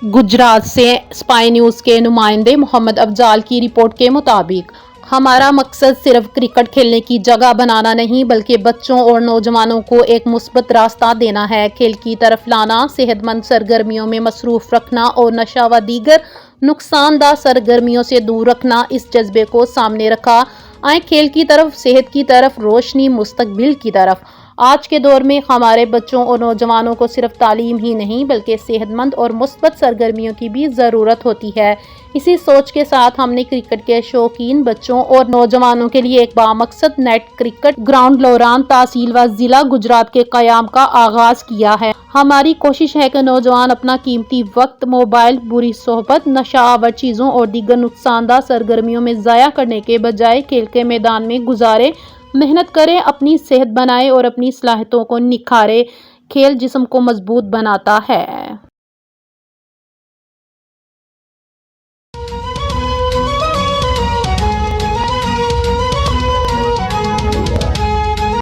गुजरात से spy news के नुमाइंदे मोहम्मद अफजाल की रिपोर्ट के मुताबिक हमारा मकसद सिर्फ क्रिकेट खेलने की जगह बनाना नहीं बल्कि बच्चों और नौजवानों को एक मुस्बत रास्ता देना है। खेल की तरफ लाना, सेहतमंद सरगर्मियों में मसरूफ रखना और नशा व दीगर नुकसानदा सरगर्मियों से दूर रखना, इस जज्बे को सामने रखा आए खेल की तरफ, सेहत की तरफ, रोशनी मुस्तकबिल की तरफ। आज के दौर में हमारे बच्चों और नौजवानों को सिर्फ तालीम ही नहीं बल्कि सेहतमंद और मुस्बत सरगर्मियों की भी ज़रूरत होती है। इसी सोच के साथ हमने क्रिकेट के शौकीन बच्चों और नौजवानों के लिए एक बामकसद नेट क्रिकेट ग्राउंड लोरान तहसील व ज़िला गुजरात के क़याम का आगाज़ किया है। हमारी कोशिश है कि नौजवान अपना कीमती वक्त मोबाइल, बुरी सोहबत, नशावर चीज़ों और दीगर नुकसानदा सरगर्मियों में ज़ाया करने के बजाय खेल के मैदान में गुजारे, मेहनत करें, अपनी सेहत बनाए और अपनी सलाहियतों को निखारे। खेल जिस्म को मजबूत बनाता है।